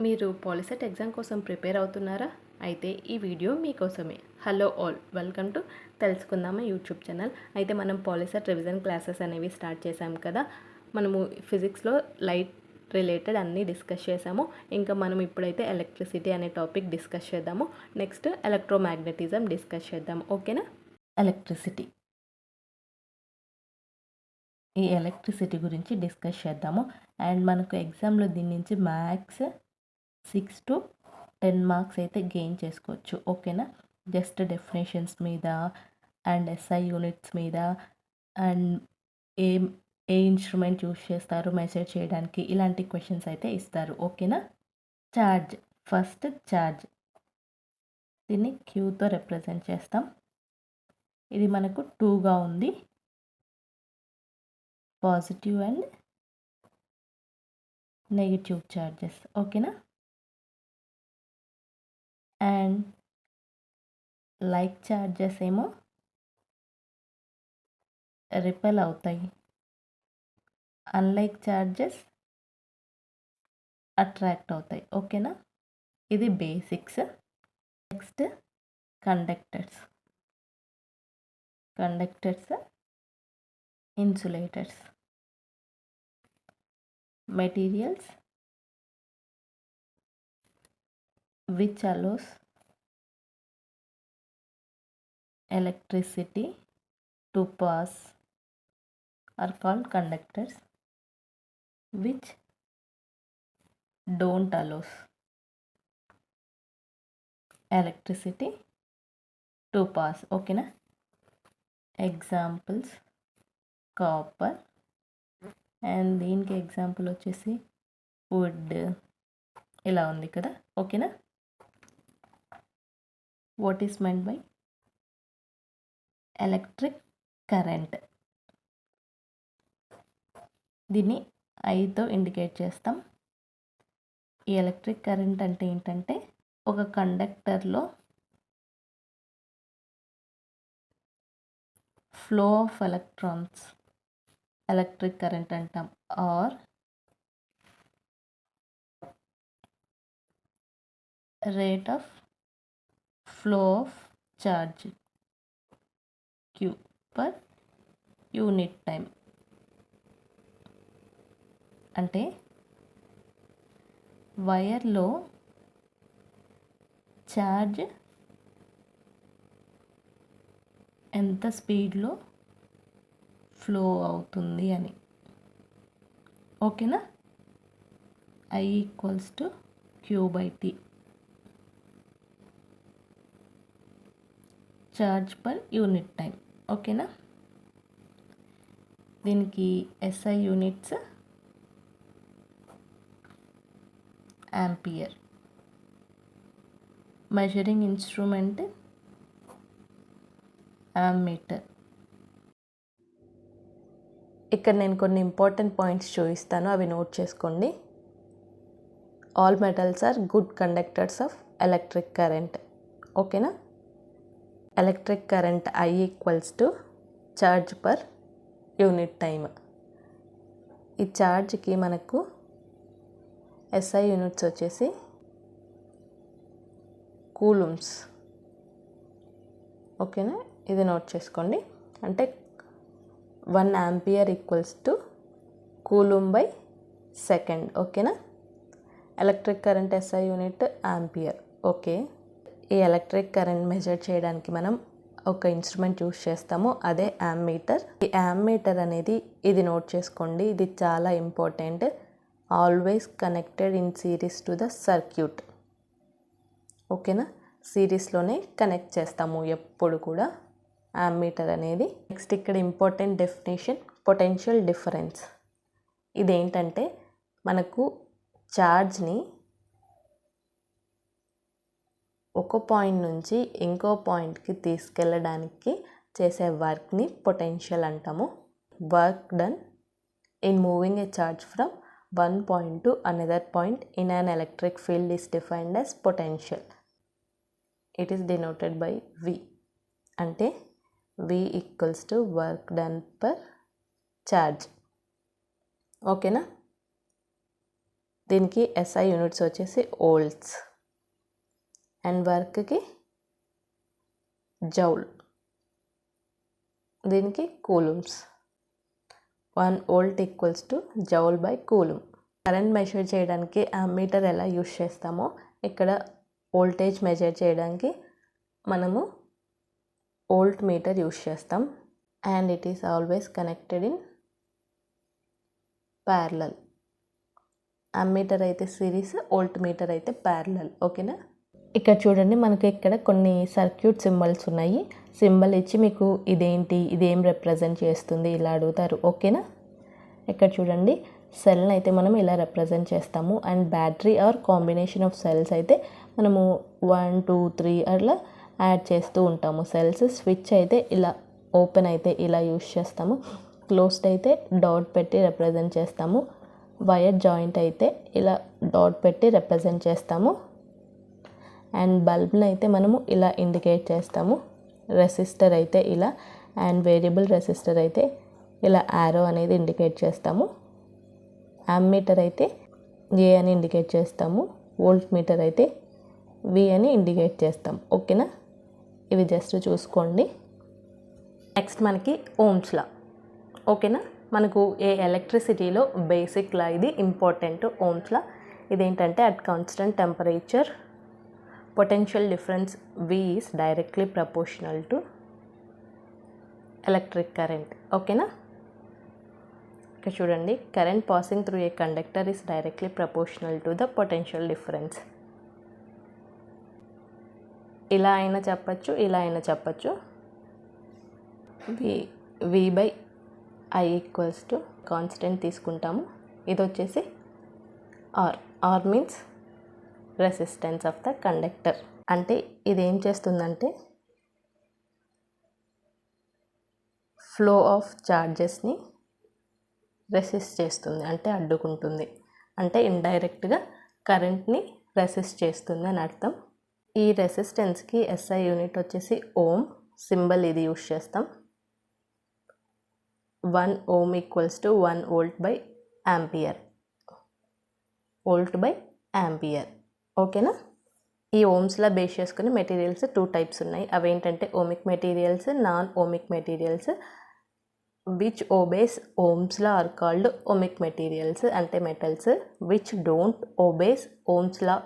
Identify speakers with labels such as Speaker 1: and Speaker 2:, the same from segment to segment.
Speaker 1: మీరు POLYCET exam కోసం prepare అవుతున్నారా? అయితే ఈ వీడియో మీకోసమే. హలో ఆల్, వెల్కమ్ టు తెలుసుకుందామా యూట్యూబ్ ఛానల్. అయితే మనం పాలిసెట్ రివిజన్ క్లాసెస్ అనేవి స్టార్ట్ చేసాం కదా. మనము ఫిజిక్స్లో లైట్ రిలేటెడ్ అన్నీ డిస్కస్ చేసాము. ఇంకా మనం ఇప్పుడైతే ఎలక్ట్రిసిటీ అనే టాపిక్ డిస్కస్ చేద్దాము. నెక్స్ట్ ఎలక్ట్రోమాగ్నెటిజం డిస్కస్ చేద్దాం. ఓకేనా? ఎలక్ట్రిసిటీ ఈ ఎలక్ట్రిసిటీ గురించి డిస్కస్ చేద్దాము. అండ్ మనకు ఎగ్జామ్లో దీని నుంచి మ్యాథ్స్ 6 to 10 మార్క్స్ అయితే గెయిన్ చేసుకోవచ్చు. ఓకేనా? జస్ట్ డెఫినేషన్స్ మీద అండ్ ఎస్ఐ యూనిట్స్ మీద and A A instrument use చేస్తారు మెజర్ చేయడానికి, ఇలాంటి క్వశ్చన్స్ అయితే ఇస్తారు. ఓకేనా? ఛార్జ్, ఫస్ట్ ఛార్జ్, దీన్ని క్యూతో రిప్రజెంట్ చేస్తాం. ఇది మనకు 2గా ఉంది, పాజిటివ్ అండ్ నెగిటివ్ ఛార్జెస్. ఓకేనా? అండ్ లైక్ ఛార్జెస్ ఏమో రిపెల్ అవుతాయి, అన్లైక్ ఛార్జెస్ అట్రాక్ట్ అవుతాయి. ఓకేనా? ఇది basics. Next conductors, insulators, materials which allows electricity to pass are called conductors, which don't allow electricity to pass. ఓకేనా? ఎగ్జాంపుల్స్ కాపర్, అండ్ దీనికి example వచ్చేసి would, ఇలా ఉంది కదా. ఓకేనా? What is meant by electric current, దీన్ని ఐతో ఇండికేట్ చేస్తాం. ఈ ఎలక్ట్రిక్ కరెంట్ అంటే ఏంటంటే ఒక కండక్టర్లో flow of electrons, electric current అంటాం. Or rate of flow of charge Q per unit time. అంటే వైర్లో ఛార్జ్ ఎంత స్పీడ్లో ఫ్లో అవుతుంది అని. ఓకేనా? I equals to Q/T, charge per unit time. ఓకేనా? దీనికి SI units ampere, measuring instrument ammeter. ఇక్కడ నేను కొన్ని ఇంపార్టెంట్ పాయింట్స్ చూపిస్తాను, అవి నోట్ చేసుకోండి. All metals are good conductors of electric current. ఓకేనా? Electric current I equals to charge per unit time. ఈ ఛార్జ్కి మనకు SI యూనిట్స్ వచ్చేసి కూలుమ్స్. ఓకేనా? ఇది నోట్ చేసుకోండి. అంటే 1 ampere equals to coulomb by second. ఓకేనా? Electric current SI unit ampere. Okay. ఈ ఎలక్ట్రిక్ కరెంట్ మెజర్ చేయడానికి మనం ఒక ఇన్స్ట్రుమెంట్ యూస్ చేస్తాము, అదే యామ్మీటర్. ఈ యామ్మీటర్ అనేది, ఇది నోట్ చేసుకోండి, ఇది చాలా important. Always connected in series to the circuit. ఓకేనా? సిరీస్లోనే కనెక్ట్ చేస్తాము ఎప్పుడు కూడా యామ్మీటర్ అనేది. నెక్స్ట్ ఇక్కడ ఇంపార్టెంట్ డెఫినేషన్, పొటెన్షియల్ డిఫరెన్స్. ఇదేంటంటే మనకు ఛార్జ్ని ఒక పాయింట్ నుంచి ఇంకో పాయింట్కి తీసుకెళ్ళడానికి చేసే వర్క్ని పొటెన్షియల్ అంటాము. Work done in moving A charge from one point to another point in an electric field is defined as potential. It is denoted by V. అంటే V equals to work done per charge. ఓకేనా? దీనికి SI units వచ్చేసి volts and వర్క్కి joule, దీనికి coulombs. 1 volt equals to joule by coulomb. Current measure చేయడానికి ammeter ఎలా use చేస్తామో ఇక్కడ వోల్టేజ్ మెజర్ చేయడానికి మనము వోల్ట్ మీటర్ యూస్ చేస్తాం. And it is always connected in parallel. Ammeter అయితే సిరీస్, వోల్ట్ మీటర్ అయితే ప్యారలల్. ఓకేనా. ఇక్కడ చూడండి, మనకి ఇక్కడ కొన్ని సర్క్యూట్ సింబల్స్ ఉన్నాయి. సింబల్ ఇచ్చి మీకు ఇదేంటి, ఇదేం రిప్రజెంట్ చేస్తుంది ఇలా అడుగుతారు. ఓకేనా. ఇక్కడ చూడండి, సెల్ని అయితే మనం ఇలా రిప్రజెంట్ చేస్తాము. And battery or combination of cells అయితే మనము 1 2 3 అట్లా యాడ్ చేస్తూ ఉంటాము సెల్స్. స్విచ్ అయితే ఇలా ఓపెన్ అయితే ఇలా యూస్ చేస్తాము. క్లోజ్డ్ అయితే డాట్ పెట్టి రిప్రజెంట్ చేస్తాము. వైర్ జాయింట్ అయితే ఇలా డాట్ పెట్టి రిప్రజెంట్ చేస్తాము. అండ్ బల్బ్ని అయితే మనము ఇలా ఇండికేట్ చేస్తాము. రెసిస్టర్ అయితే ఇలా, అండ్ వేరియబుల్ రెసిస్టర్ అయితే ఇలా యారో అనేది ఇండికేట్ చేస్తాము. అమ్మీటర్ అయితే ఏ అని ఇండికేట్ చేస్తాము. వోల్ట్ మీటర్ అయితే V అని ఇండికేట్ చేస్తాం. ఓకేనా. ఇవి జస్ట్ చూసుకోండి. నెక్స్ట్ మనకి ఓమ్స్ లా. ఓకేనా. మనకు ఏ ఎలక్ట్రిసిటీలో బేసిక్ లా, ఇది ఇంపార్టెంట్. ఓమ్స్ లా ఇదేంటంటే at constant temperature potential difference V is directly proportional to electric current. ఓకేనా. ఇక్కడ చూడండి, current passing through a conductor is directly proportional to the potential difference. ఇలా అయినా చెప్పచ్చు, ఇలా అయినా చెప్పచ్చు. V by I equals to constant తీసుకుంటాము. ఇది వచ్చేసి R means resistance of the conductor. అంటే ఇది ఏం చేస్తుందంటే ఫ్లో ఆఫ్ చార్జెస్ని రెసిస్ట్ చేస్తుంది, అంటే అడ్డుకుంటుంది. అంటే ఇండైరెక్ట్గా కరెంట్ని రెసిస్ట్ చేస్తుంది అని అర్థం. ఈ రెసిస్టెన్స్కి SI యూనిట్ వచ్చేసి ఓమ్. సింబల్ ఇది యూస్ చేస్తాం. 1 ohm equals to 1 volt by ampere. Volt by ampere. ఓకేనా. ఈ ఓమ్స్లా బేస్ చేసుకుని మెటీరియల్స్ 2 టైప్స్ ఉన్నాయి. అవేంటంటే ohmic materials, non ohmic materials. Which obeys Ohm's law are called ohmic materials, అంటే metals. Which don't obeys Ohm's law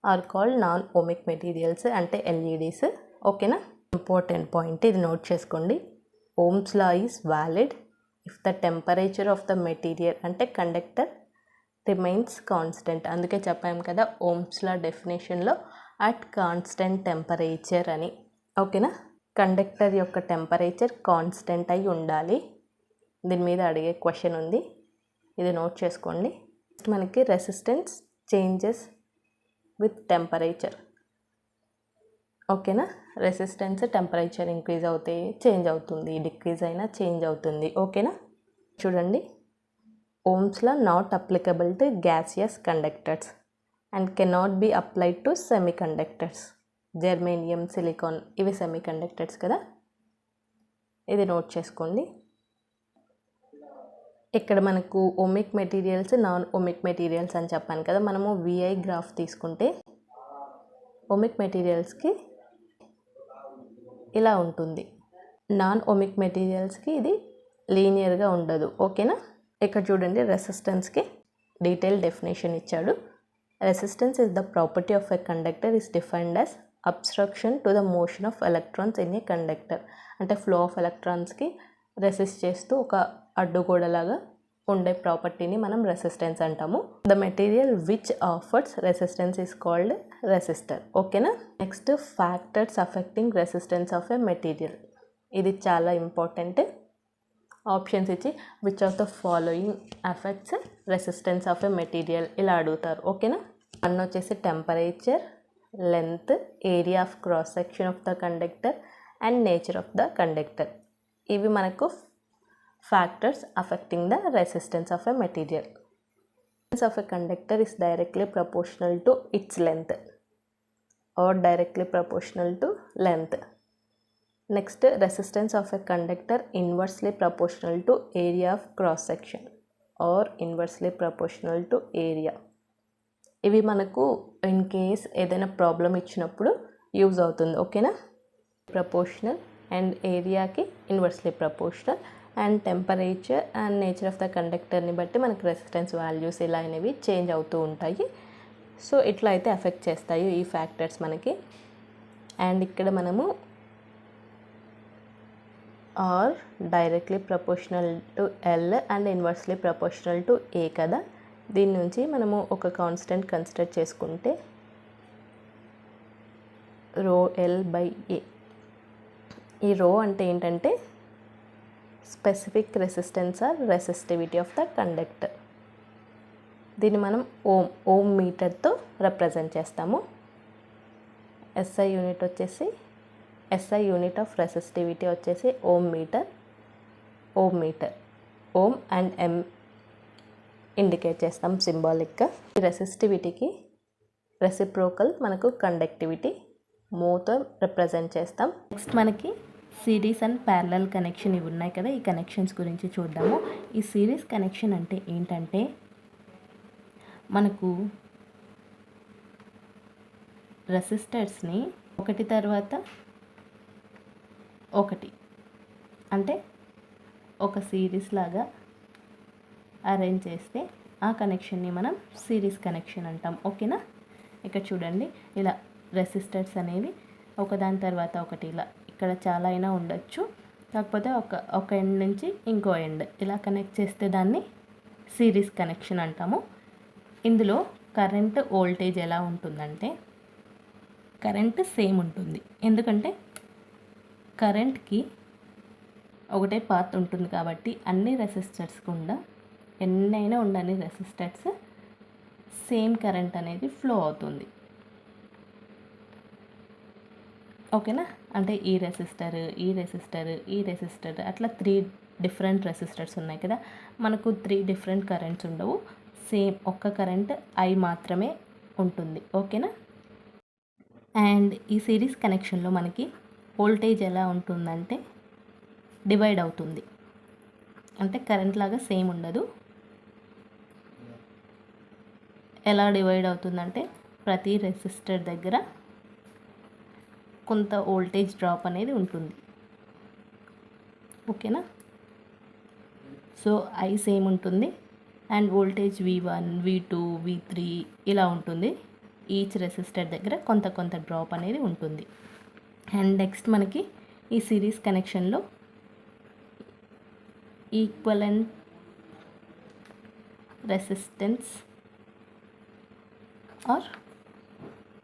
Speaker 1: are called non ohmic materials, అంటే LEDs. ఓకేనా. Important point, ఇది note చేసుకోండి. Ohm's law is valid if the temperature of the material, అంటే conductor, remains constant. అందుకే చెప్పాము కదా Ohm's law డెఫినేషన్లో అట్ కాన్స్టెంట్ టెంపరేచర్ అని. ఓకేనా. కండక్టర్ యొక్క టెంపరేచర్ కాన్స్టెంట్ అయి ఉండాలి. దీని మీద అడిగే క్వశ్చన్ ఉంది, ఇది నోట్ చేసుకోండి. మనకి రెసిస్టెన్స్ చేంజెస్ విత్ టెంపరేచర్. ఓకేనా. రెసిస్టెన్స్ టెంపరేచర్ ఇంక్రీజ్ అవుతే చేంజ్ అవుతుంది, డిక్రీజ్ అయినా చేంజ్ అవుతుంది. ఓకేనా. చూడండి, Ohm's law not applicable to gaseous conductors and cannot be applied to semi conductors. Germanium, silicon ఇవి సెమీ కండక్టర్స్ కదా, ఇది నోట్ చేసుకోండి. ఇక్కడ మనకు ohmic materials, non ohmic materials అని చెప్పాను కదా. మనము VI గ్రాఫ్ తీసుకుంటే ఓమిక్ మెటీరియల్స్కి ఇలా ఉంటుంది, నాన్ ఓమిక్ మెటీరియల్స్కి ఇది లీనియర్గా ఉండదు. ఓకేనా. ఇక్కడ చూడండి, రెసిస్టెన్స్కి డీటెయిల్ డెఫినేషన్ ఇచ్చాడు. Resistance is the property of a conductor is defined as obstruction to the motion of electrons in a conductor. అంటే ఫ్లో ఆఫ్ ఎలక్ట్రాన్స్కి రెసిస్ట్ చేస్తూ ఒక అడ్డుగోడలాగా ఉండే ప్రాపర్టీని మనం రెసిస్టెన్స్ అంటాము. The material which offers resistance is called resistor. ఓకేనా. Next, factors affecting resistance of a material. ఇది చాలా ఇంపార్టెంట్. ఆప్షన్స్ ఇచ్చి which of the following affects resistance of a material ఇలా అడుగుతారు. ఓకేనా. 1 వచ్చేసి temperature, length, area of cross section of the conductor and nature of the conductor. ఇవి మనకు factors affecting the resistance of a material. Resistance of a conductor is directly proportional to its length or directly proportional to length. Next, resistance of a conductor inversely proportional to area of cross section are inversely proportional to area. ఇవి మనకు in case ఏదైనా problem ఇచ్చినప్పుడు use అవుతుంది. ఓకేనా. Proportional and ఏరియాకి inversely proportional and temperature and nature of the కండక్టర్ని బట్టి మనకు రెసిస్టెన్స్ వాల్యూస్ ఇలా అనేవి చేంజ్ అవుతూ ఉంటాయి. సో ఇట్లా అయితే ఎఫెక్ట్ చేస్తాయి ఈ ఫ్యాక్టర్స్ మనకి. అండ్ ఇక్కడ మనము are directly proportional to L and inversely proportional to A కదా. దీని నుంచి మనము ఒక కాన్స్టెంట్ కన్సిడర్ చేసుకుంటే రో ఎల్ బై ఏ. ఈ రో అంటే ఏంటంటే specific resistance or resistivity of the conductor. దీన్ని మనం ఓమ్ మీటర్తో రిప్రజెంట్ చేస్తాము. ఎస్ఐ యూనిట్ వచ్చేసి ఎస్ఐ యూనిట్ ఆఫ్ రెసిస్టివిటీ వచ్చేసి ohm metre. Ohm and M indicate చేస్తాం సింబాలిక్గా. ఈ రెసిస్టివిటీకి రెసిప్రోకల్ మనకు కండక్టివిటీ మోతో రిప్రజెంట్ చేస్తాం. నెక్స్ట్ మనకి సిరీస్ అండ్ ప్యారలల్ కనెక్షన్ ఇవి ఉన్నాయి కదా. ఈ కనెక్షన్స్ గురించి చూద్దాము. ఈ సిరీస్ కనెక్షన్ అంటే ఏంటంటే మనకు రెసిస్టర్స్ని ఒకటి తర్వాత ఒకటి అంటే ఒక సిరీస్ లాగా అరేంజ్ చేస్తే ఆ కనెక్షన్ని మనం సిరీస్ కనెక్షన్ అంటాం. ఓకేనా. ఇక్కడ చూడండి, ఇలా రెసిస్టర్స్ అనేవి ఒకదాని తర్వాత ఒకటి ఇలా ఇక్కడ చాలా అయినా ఉండొచ్చు. కాకపోతే ఒక ఎండ్ నుంచి ఇంకో ఎండ్ ఇలా కనెక్ట్ చేస్తే దాన్ని సిరీస్ కనెక్షన్ అంటాము. ఇందులో కరెంట్ వోల్టేజ్ ఎలా ఉంటుందంటే కరెంట్ సేమ్ ఉంటుంది. ఎందుకంటే కరెంట్కి ఒకటే పాత్ ఉంటుంది కాబట్టి అన్ని రెసిస్టర్స్ కూడా ఎన్నైనా ఉండని రెసిస్టర్స్ సేమ్ కరెంట్ అనేది ఫ్లో అవుతుంది. ఓకేనా. అంటే ఈ రెసిస్టర్ అట్లా 3 డిఫరెంట్ రెసిస్టర్స్ ఉన్నాయి కదా. మనకు 3 డిఫరెంట్ కరెంట్స్ ఉండవు. సేమ్ ఒక్క కరెంట్ ఐ మాత్రమే ఉంటుంది. ఓకేనా. అండ్ ఈ సిరీస్ కనెక్షన్లో మనకి వోల్టేజ్ ఎలా ఉంటుందంటే డివైడ్ అవుతుంది. అంటే కరెంట్ లాగా సేమ్ ఉండదు. ఎలా డివైడ్ అవుతుందంటే ప్రతి రెసిస్టర్ దగ్గర కొంత వోల్టేజ్ డ్రాప్ అనేది ఉంటుంది. ఓకేనా. సో ఐ సేమ్ ఉంటుంది and voltage V1, V2, V3 ఇలా ఉంటుంది. ఈచ్ రెసిస్టర్ దగ్గర కొంత డ్రాప్ అనేది ఉంటుంది. అండ్ నెక్స్ట్ మనకి ఈ సిరీస్ కనెక్షన్లో equivalent resistance or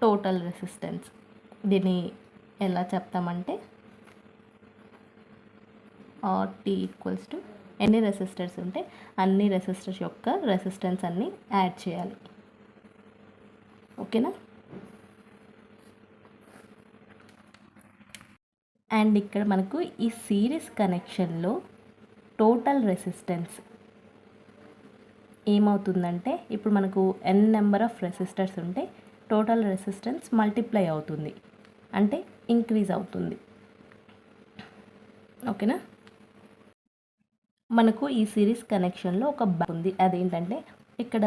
Speaker 1: total resistance. దీన్ని ఎలా చెప్తామంటే RT ఈక్వల్స్ టు ఎన్ని రెసిస్టర్స్ ఉంటే అన్ని రెసిస్టర్స్ యొక్క రెసిస్టెన్స్ అన్నీ యాడ్ చేయాలి. ఓకేనా. అండ్ ఇక్కడ మనకు ఈ సిరీస్ కనెక్షన్లో టోటల్ రెసిస్టెన్స్ ఏమవుతుందంటే ఇప్పుడు మనకు n నెంబర్ ఆఫ్ రెసిస్టర్స్ ఉంటే టోటల్ రెసిస్టెన్స్ మల్టిప్లై అవుతుంది, అంటే ఇంక్రీజ్ అవుతుంది. ఓకేనా. మనకు ఈ సిరీస్ కనెక్షన్లో ఒక ఉంది. అదేంటంటే ఇక్కడ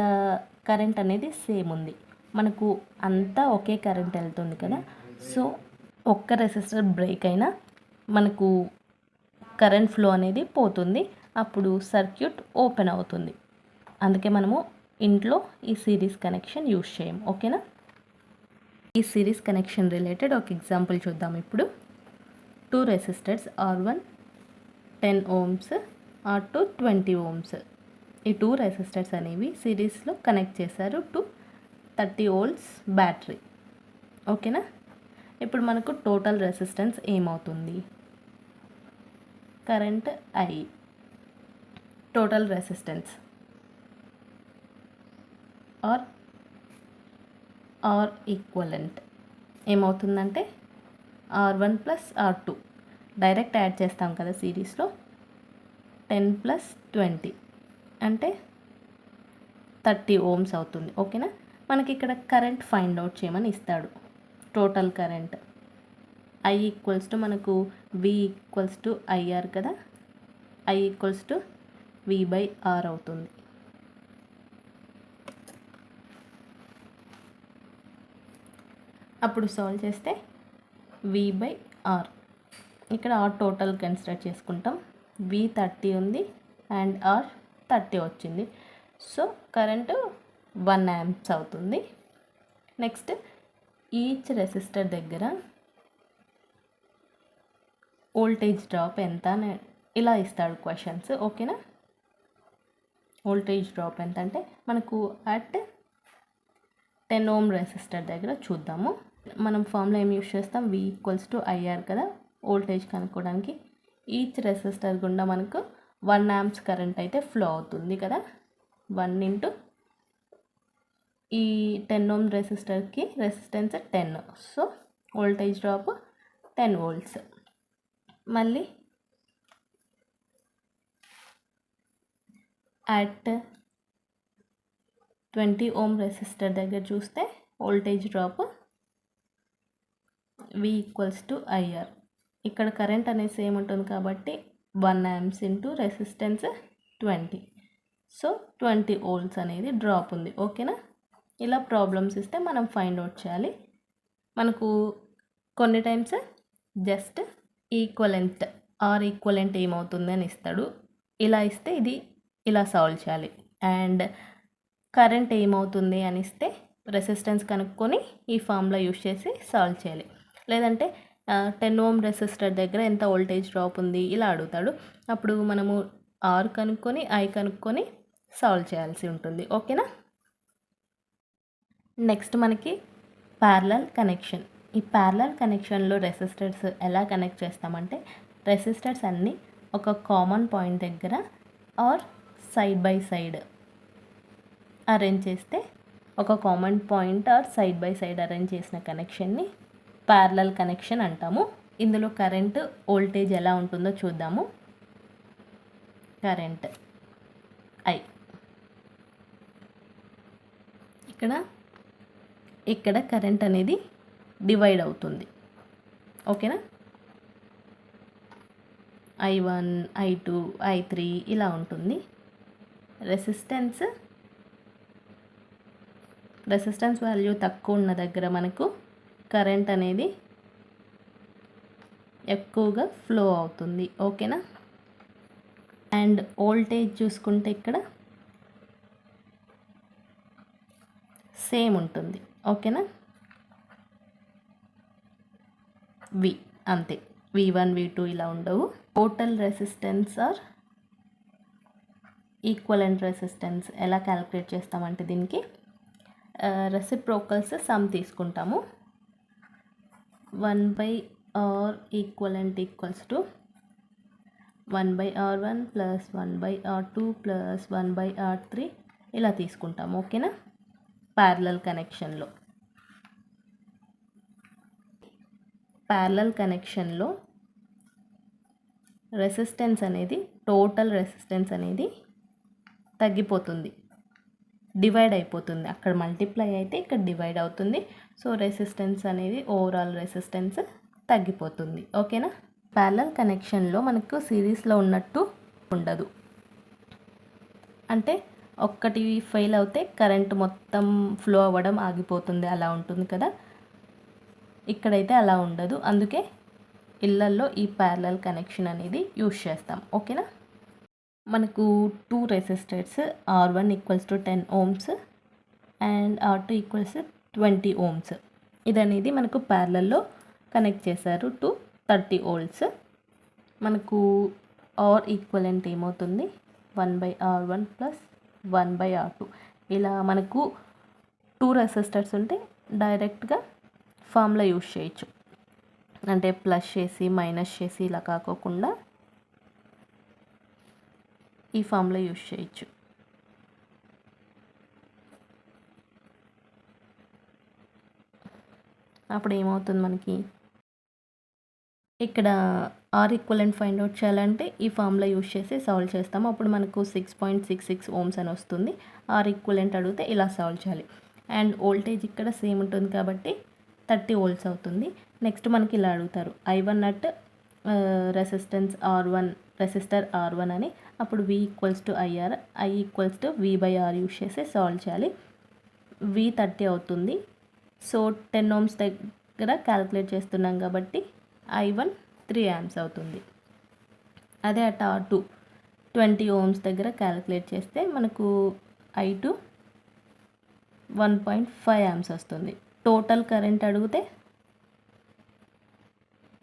Speaker 1: కరెంట్ అనేది సేమ్ ఉంది. మనకు అంతా ఒకే కరెంట్ వెళ్తుంది కదా. సో ఒక్క రెసిస్టర్ బ్రేక్ అయినా మనకు కరెంట్ ఫ్లో అనేది పోతుంది. అప్పుడు సర్క్యూట్ ఓపెన్ అవుతుంది. అందుకే మనము ఇంట్లో ఈ సిరీస్ కనెక్షన్ యూజ్ చేయం. ఓకేనా. ఈ సిరీస్ కనెక్షన్ రిలేటెడ్ ఒక ఎగ్జాంపుల్ చూద్దాం ఇప్పుడు. 2 resistors R1 10 ohms, R2 20 ohms. ఈ 2 రెసిస్టర్స్ అనేవి సిరీస్లో కనెక్ట్ చేశారు టు 30 volts బ్యాటరీ. ఓకేనా. ఇప్పుడు మనకు టోటల్ రెసిస్టెన్స్ ఏమవుతుంది? Current I, total resistance are equivalent ఏమవుతుందంటే R1 plus R2 direct add చేస్తాం కదా సిరీస్లో. 10 ప్లస్ 20 అంటే 30 ohms అవుతుంది. ఓకేనా. మనకి ఇక్కడ కరెంట్ ఫైండ్ అవుట్ చేయమని ఇస్తాడు. Total current I equals to మనకు V ఈక్వల్స్ టు IR కదా. I equals to V by R అవుతుంది. అప్పుడు సాల్వ్ చేస్తే V/R. ఇక్కడ R టోటల్ కన్సిడర్ చేసుకుంటాం. V 30 ఉంది అండ్ R 30 వచ్చింది. సో కరెంటు 1 amps అవుతుంది. నెక్స్ట్ ఈచ్ రెసిస్టర్ దగ్గర వోల్టేజ్ డ్రాప్ ఎంత అని ఇలా ఇస్తాడు క్వశ్చన్స్. ఓకేనా, వోల్టేజ్ డ్రాప్ ఎంత అంటే మనకు అట్ 10 ohm రెసిస్టర్ దగ్గర చూద్దాము. మనం ఫార్ములా ఏం యూస్ చేస్తాం, V = IR కదా వోల్టేజ్ కనుక్కోవడానికి. ఈచ్ రెసిస్టర్ గుండా మనకు 1 amps కరెంట్ అయితే ఫ్లో అవుతుంది కదా. 1 ఇంటూ ఈ 10 ohm రెసిస్టర్కి resistance 10, so voltage drop 10 volts. మళ్ళీ అట్ 20 ohm రెసిస్టర్ దగ్గర చూస్తే వోల్టేజ్ డ్రాప్ V = IR. ఇక్కడ కరెంట్ అనేది సేమ్ ఉంటుంది కాబట్టి 1 amps into resistance 20, so 20 volts అనేది డ్రాప్ ఉంది. ఓకేనా, ఇలా ప్రాబ్లమ్స్ ఇస్తే మనం ఫైండ్ అవుట్ చేయాలి. మనకు కొన్ని times just equivalent are equivalent ఏమవుతుంది అని ఇస్తాడు. ఇలా ఇస్తే ఇది ఇలా సాల్వ్ చేయాలి. అండ్ కరెంట్ ఏమవుతుంది అని ఇస్తే రెసిస్టెన్స్ కనుక్కొని ఈ ఫార్ములా యూస్ చేసి సాల్వ్ చేయాలి. లేదంటే 10 ohm రెసిస్టర్ దగ్గర ఎంత వోల్టేజ్ డ్రాప్ ఉంది ఇలా అడుగుతాడు. అప్పుడు మనము R కనుక్కొని I కనుక్కొని సాల్వ్ చేయాల్సి ఉంటుంది. ఓకేనా, నెక్స్ట్ మనకి ప్యారలల్ కనెక్షన్. ఈ ప్యారలల్ కనెక్షన్లో రెసిస్టర్స్ ఎలా కనెక్ట్ చేస్తామంటే రెసిస్టర్స్ అన్నీ ఒక కామన్ పాయింట్ దగ్గర or side by side arrange చేస్తే, ఒక common point or side by side arrange చేసిన కనెక్షన్ని ప్యారలల్ కనెక్షన్ అంటాము. ఇందులో కరెంట్ వోల్టేజ్ ఎలా ఉంటుందో చూద్దాము. కరెంట్ I ఇక్కడ కరెంట్ అనేది డివైడ్ అవుతుంది. ఓకేనా, I1, I2, I3 ఇలా ఉంటుంది. రెసిస్టెన్స్ వాల్యూ తక్కువ ఉన్న దగ్గర మనకు కరెంట్ అనేది ఎక్కువగా ఫ్లో అవుతుంది. ఓకేనా, అండ్ వోల్టేజ్ చూసుకుంటే ఇక్కడ సేమ్ ఉంటుంది. ఓకేనా, V అంతే, V1, V2 ఇలా ఉండవు. Total resistance are equivalent resistance ఎలా క్యాలిక్యులేట్ చేస్తామంటే దీనికి రెసిప్రోకల్స్ సమ్ తీసుకుంటాము. 1/R equivalent equals to 1/R1 plus 1/R2 plus 1/R3 ఇలా తీసుకుంటాము. ఓకేనా, ప్యారలల్ కనెక్షన్లో రెసిస్టెన్స్ అనేది టోటల్ రెసిస్టెన్స్ అనేది తగ్గిపోతుంది, డివైడ్ అయిపోతుంది. అక్కడ మల్టిప్లై అయితే ఇక్కడ డివైడ్ అవుతుంది. సో రెసిస్టెన్స్ అనేది ఓవరాల్ రెసిస్టెన్స్ తగ్గిపోతుంది. ఓకేనా, ప్యారలల్ కనెక్షన్లో మనకు సిరీస్లో ఉన్నట్టు ఉండదు. అంటే ఒక్కటి ఫెయిల్ అవుతే కరెంట్ మొత్తం ఫ్లో అవ్వడం ఆగిపోతుంది, అలా ఉంటుంది కదా. ఇక్కడైతే అలా ఉండదు. అందుకే ఇళ్ళల్లో ఈ ప్యారలల్ కనెక్షన్ అనేది యూస్ చేస్తాం. ఓకేనా, మనకు 2 resistors R1 = 10 ohms and R2 = 20 ohms. ఇదనేది మనకు ప్యారలల్లో కనెక్ట్ చేశారు టు 30 volts. మనకు R ఈక్వలెంట్ ఏమవుతుంది, 1/R1 ప్లస్ 1/R2. ఇలా మనకు 2 రెసిస్టర్స్ ఉంటే డైరెక్ట్గా ఫార్ములా యూస్ చేయొచ్చు. అంటే ప్లస్ చేసి మైనస్ చేసి ఇలా కాకోకుండా ఈ ఫార్ములా యూస్ చేయొచ్చు. అప్పుడు ఏమవుతుంది మనకి, ఇక్కడ ఆర్ ఈక్వలెంట్ ఫైండ్ అవుట్ చేయాలంటే ఈ ఫార్ములా యూస్ చేసి సాల్వ్ చేస్తాము. అప్పుడు మనకు 6.66 ohms అని వస్తుంది. ఆర్ ఈక్వలెంట్ అడిగితే ఇలా సాల్వ్ చేయాలి. అండ్ వోల్టేజ్ ఇక్కడ సేమ్ ఉంటుంది కాబట్టి 30 volts అవుతుంది. నెక్స్ట్ మనకి ఇలా అడుగుతారు I1 at resistance R1, resistor R1 అని. అప్పుడు V = IR, I = V/R use చేసి సాల్వ్ చేయాలి. V 30 అవుతుంది. సో 10 ohms దగ్గర క్యాలిక్యులేట్ చేస్తున్నాం కాబట్టి I1 3 amps అవుతుంది. అదే అట్ R2 20 ohms దగ్గర క్యాలిక్యులేట్ చేస్తే మనకు I2 1.5 amps వస్తుంది. టోటల్ కరెంట్ అడిగితే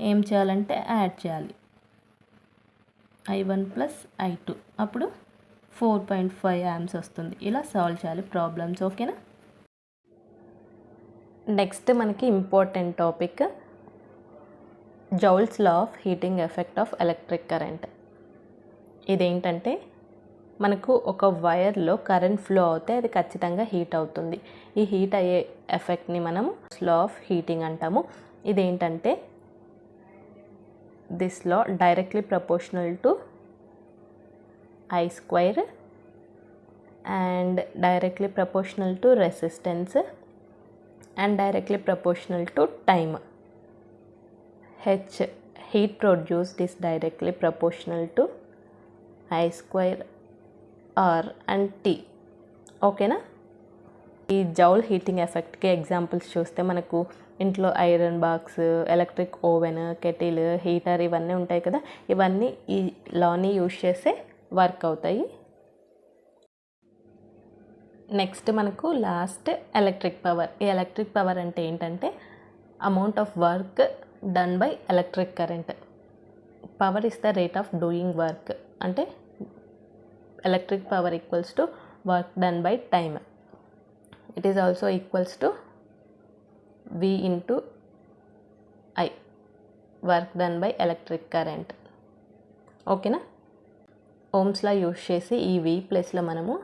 Speaker 1: ఏం చేయాలంటే యాడ్ చేయాలి I1 ప్లస్ I2, అప్పుడు 4.5 amps వస్తుంది. ఇలా సాల్వ్ చేయాలి ప్రాబ్లమ్స్. ఓకేనా. నెక్స్ట్ మనకి important topic joules law of heating effect of electric current. ఇదేంటంటే మనకు ఒక వైర్లో కరెంట్ ఫ్లో అవుతే అది ఖచ్చితంగా హీట్ అవుతుంది. ఈ హీట్ అయ్యే ఎఫెక్ట్ని మనం లా ఆఫ్ హీటింగ్ అంటాము. ఇదేంటంటే this law directly proportional to I² and directly proportional to resistance and directly proportional to time. H, heat produced is directly proportional to I² R and T. ఓకేనా. ఈ joule heating ఎఫెక్ట్కి examples చూస్తే మనకు ఇంట్లో iron box, electric oven, kettle, heater ఇవన్నీ ఉంటాయి కదా. ఇవన్నీ ఈ లాని యూజ్ చేసే వర్క్ అవుతాయి. నెక్స్ట్ మనకు లాస్ట్ ఎలక్ట్రిక్ పవర్. ఈ ఎలక్ట్రిక్ పవర్ అంటే ఏంటంటే amount of work done by electric current. Power is the rate of doing work. అంటే electric power equals to work done by time. It is also equals to V into I, work done by electric current. ఓకేనా. Ohm's law use చేసి ఈ V ప్లేస్లో మనము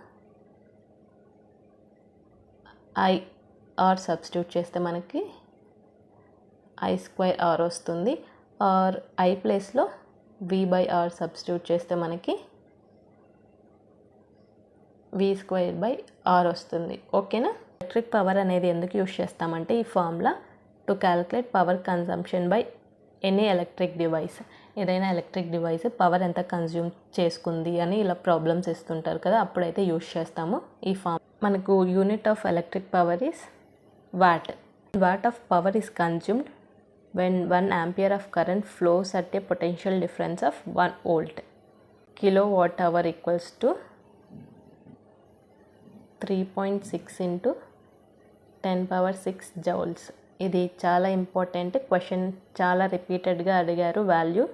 Speaker 1: IR substitute చేస్తే మనకి I² R వస్తుంది. Are I ప్లేస్లో V/R సబ్స్టిట్యూట్ చేస్తే మనకి V²/R వస్తుంది. ఓకేనా. ఎలక్ట్రిక్ పవర్ అనేది ఎందుకు యూజ్ చేస్తామంటే ఈ formula to calculate power consumption by any electric device. ఏదైనా ఎలక్ట్రిక్ డివైస్ పవర్ ఎంత కన్జ్యూమ్ చేసుకుంది అని ఇలా ప్రాబ్లమ్స్ ఇస్తుంటారు కదా, అప్పుడైతే యూజ్ చేస్తాము ఈ ఫార్మ్. మనకు unit of electric power is what. What of power is consumed when 1 ampere of current flows at a potential difference of 1 volt. Kilowatt hour equals to 3.6 into 10⁻⁶ joules. ఇది చాలా important question, చాలా రిపీటెడ్గా అడిగారు. Value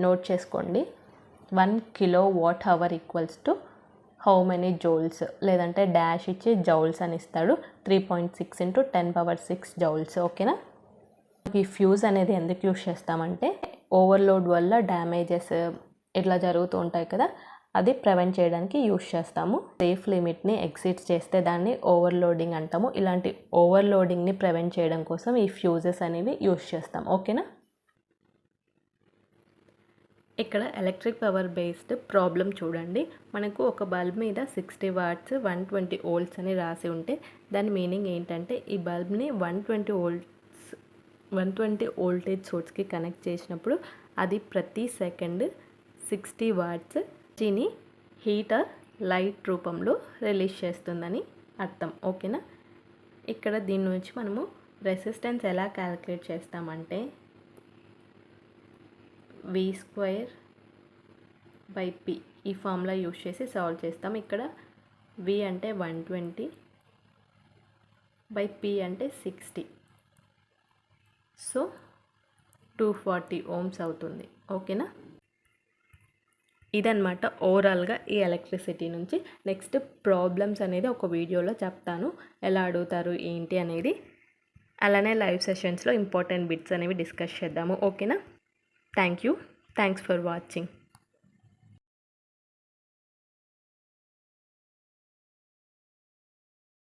Speaker 1: note చేసుకోండి. 1 kilowatt hour equals to how many joules, లేదంటే dash ఇచ్చి joules అని ఇస్తాడు. 3.6 into 10⁻⁶ జౌల్స్. ఓకేనా. ఈ ఫ్యూజ్ అనేది ఎందుకు యూజ్ చేస్తామంటే ఓవర్లోడ్ వల్ల డ్యామేజెస్ ఇట్లా జరుగుతూ ఉంటాయి కదా, అది ప్రివెంట్ చేయడానికి యూజ్ చేస్తాము. సేఫ్ లిమిట్ని ఎగ్జిట్ చేస్తే దాన్ని ఓవర్లోడింగ్ అంటాము. ఇలాంటి ఓవర్లోడింగ్ని ప్రివెంట్ చేయడం కోసం ఈ ఫ్యూజెస్ అనేవి యూజ్ చేస్తాం. ఓకేనా. ఇక్కడ ఎలక్ట్రిక్ పవర్ బేస్డ్ ప్రాబ్లం చూడండి. మనకు ఒక బల్బ్ మీద 60 watts 120 volts అని రాసి ఉంటే దాని మీనింగ్ ఏంటంటే ఈ బల్బ్ని 120 వోల్టేజ్ సోర్స్కి కనెక్ట్ చేసినప్పుడు అది ప్రతి సెకండ్ 60 watts ని హీటర్ లైట్ రూపంలో రిలీజ్ చేస్తుందని అర్థం. ఓకేనా. ఇక్కడ దీని నుంచి మనము రెసిస్టెన్స్ ఎలా క్యాలిక్యులేట్ చేస్తామంటే V²/P ఈ ఫార్ములా యూజ్ చేసి సాల్వ్ చేస్తాం. ఇక్కడ V అంటే 120/P అంటే 60, సో 240 ohms అవుతుంది. ఓకేనా. ఇదన్నమాట ఓవరాల్గా ఈ ఎలక్ట్రిసిటీ నుంచి. నెక్స్ట్ ప్రాబ్లమ్స్ అనేది ఒక వీడియోలో చెప్తాను, ఎలా అడుగుతారు ఏంటి అనేది. అలానే లైవ్ సెషన్స్లో ఇంపార్టెంట్ బిట్స్ అనేవి డిస్కస్ చేద్దాము. ఓకేనా. Thanks for watching.